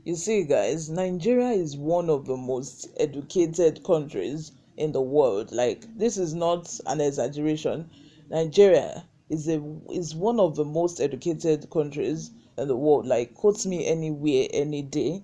You see, guys, Nigeria is one of the most educated countries in the world. Like, this is not an exaggeration. Nigeria is one of the most educated countries in the world. Like, quote me anywhere, any day.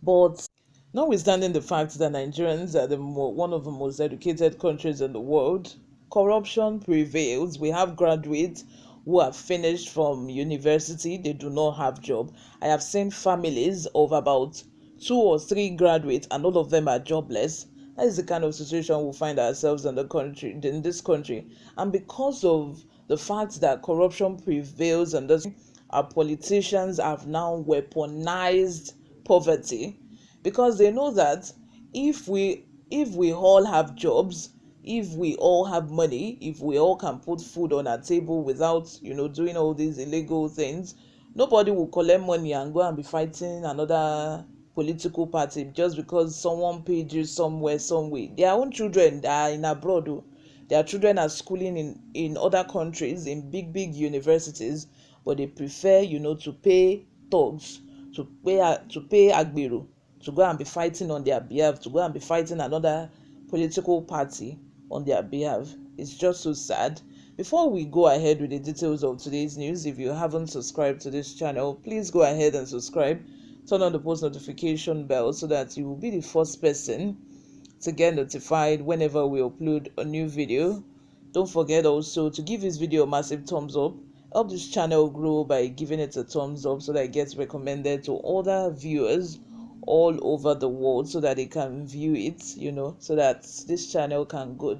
But notwithstanding the fact that Nigerians are one of the most educated countries in the world, corruption prevails. We have graduates who have finished from university, they do not have job. I have seen families of about 2 or 3 graduates and all of them are jobless. That is the kind of situation we find ourselves in this country. And because of the fact that corruption prevails and our politicians have now weaponized poverty, because they know that if we all have jobs, if we all have money, if we all can put food on our table without doing all these illegal things, nobody will collect money and go and be fighting another political party just because someone paid you somewhere, some way. Their own children are in abroad. Their children are schooling in other countries, in big universities, but they prefer to pay thugs, to pay agbero, to go and be fighting on their behalf, to go and be fighting another political party on their behalf. It's just so sad. Before we go ahead with the details of today's news, if you haven't subscribed to this channel, please go ahead and subscribe. Turn on the post notification bell so that you will be the first person to get notified whenever we upload a new video. Don't forget also to give this video a massive thumbs up. Help this channel grow by giving it a thumbs up so that it gets recommended to other viewers all over the world so that they can view it, so that this video can go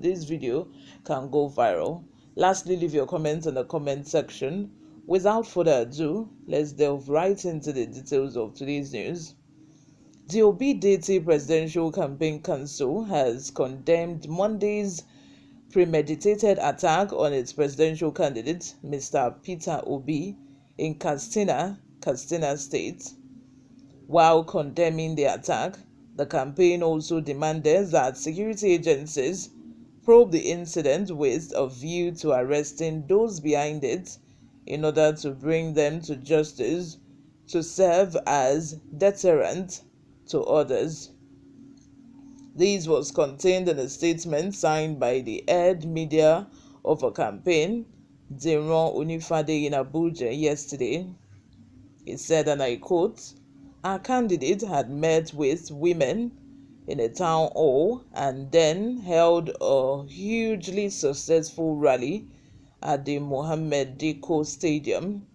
viral. Lastly, leave your comments in the comment section. Without further ado, let's delve right into the details of today's news. The OBI-DATTI Presidential Campaign Council has condemned Monday's premeditated attack on its presidential candidate, Mr. Peter Obi, in Katsina, Katsina State. While condemning the attack, the campaign also demanded that security agencies probe the incident with a view to arresting those behind it in order to bring them to justice to serve as deterrent to others. This was contained in a statement signed by the head media of a campaign, Deron Onifade, in Abuja yesterday. It said, and I quote, "Our candidate had met with women in a town hall and then held a hugely successful rally at the Mohammed Diko Stadium.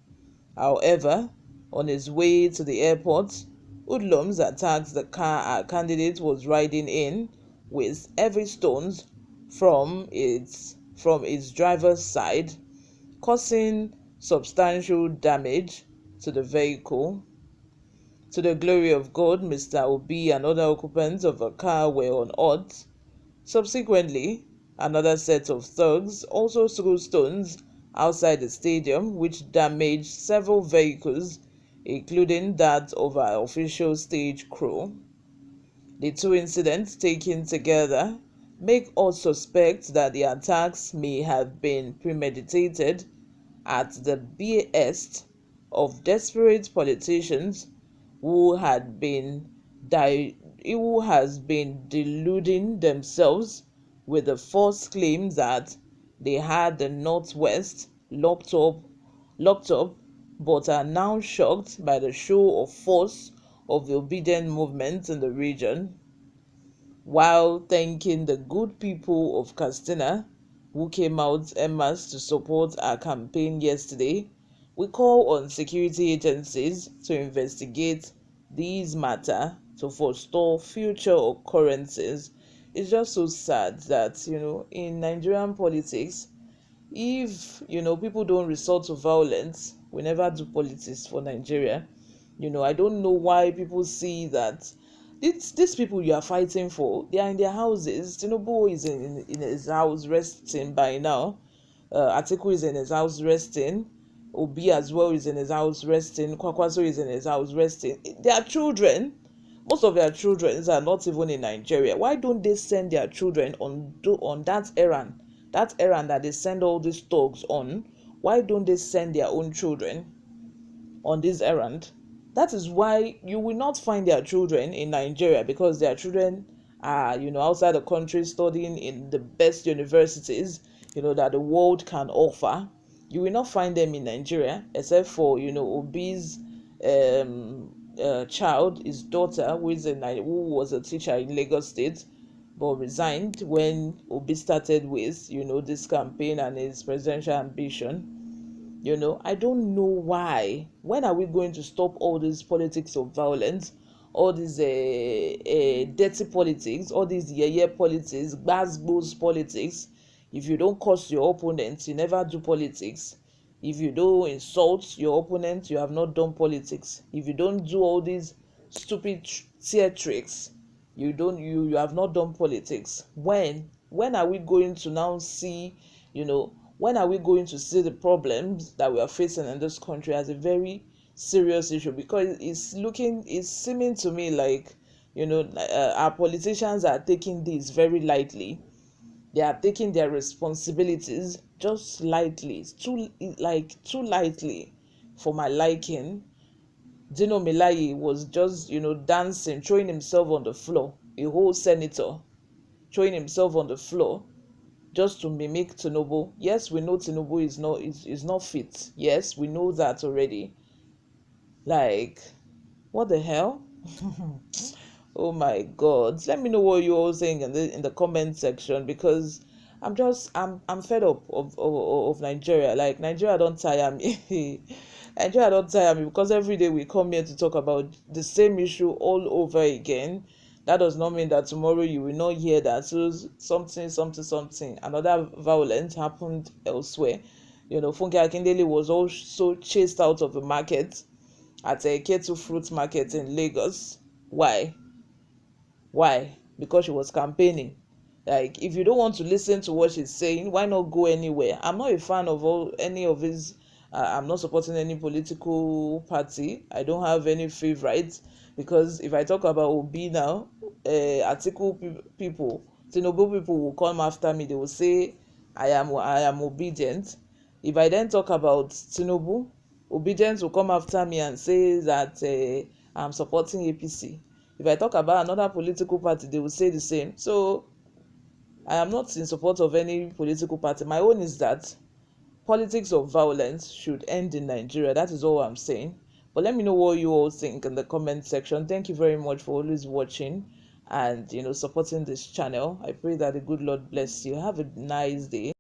However, on his way to the airport, hoodlums attacked the car our candidate was riding in with heavy stones from its driver's side, causing substantial damage to the vehicle. To the glory of God, Mr. Obi and other occupants of the car were unhurt. Subsequently, another set of thugs also threw stones outside the stadium, which damaged several vehicles, including that of our official stage crew. The two incidents taken together make us suspect that the attacks may have been premeditated at the behest of desperate politicians who has been deluding themselves with the false claim that they had the Northwest locked up, but are now shocked by the show of force of the obedient movement in the region. While thanking the good people of Katsina who came out en masse to support our campaign yesterday, we call on security agencies to investigate these matter to forestall future occurrences. It's just so sad that in Nigerian politics, if people don't resort to violence, we never do politics for Nigeria. I don't know why people see that these people you are fighting for, they are in their houses. Tinubu is in his house resting by now. Atiku is in his house resting. Obi as well is in his house resting. Kwakwaso is in his house resting. Their children, most of their children are not even in Nigeria. Why don't they send their children on that errand? That errand that they send all these thugs on. Why don't they send their own children on this errand? That is why you will not find their children in Nigeria, because their children are, outside the country studying in the best universities, that the world can offer. You will not find them in Nigeria, except for, Obi's child, his daughter, who was a teacher in Lagos State, but resigned when Obi started with, this campaign and his presidential ambition. I don't know why. When are we going to stop all these politics of violence, all these dirty politics, all these yeah politics, gbas politics? If you don't curse your opponent, you never do politics. If you don't insult your opponent, you have not done politics. If you don't do all these stupid theatrics, you have not done politics. When are we going to now see, when are we going to see the problems that we are facing in this country as a very serious issue? Because it's seeming to me like, our politicians are taking this very lightly. They are taking their responsibilities just lightly. It's too lightly for my liking. Dino Melaye was just, dancing, throwing himself on the floor. A whole senator throwing himself on the floor just to mimic Tinubu. Yes, we know Tinubu is not fit. Yes, we know that already. Like, what the hell? Oh my god. Let me know what you're all saying in the comment section, because I'm fed up of Nigeria. Like, Nigeria don't tire me. Nigeria don't tire me, because every day we come here to talk about the same issue all over again. That does not mean that tomorrow you will not hear that something another violence happened elsewhere. Funke Akindele was also chased out of the market at a Ketu fruit market in Lagos. Why? Because she was campaigning. Like, if you don't want to listen to what she's saying, why not go anywhere? I'm not a fan of any of his. I'm not supporting any political party. I don't have any favorites, because if I talk about Obi now, article people, Tinubu people will come after me. They will say I am obedient. If I then talk about Tinubu, obedience will come after me and say that I'm supporting APC. If I talk about another political party, they will say the same. So I am not in support of any political party. My own is that politics of violence should end in Nigeria. That is all I'm saying. But let me know what you all think in the comment section. Thank you very much for always watching and supporting this channel. I pray that the good Lord bless you. Have a nice day.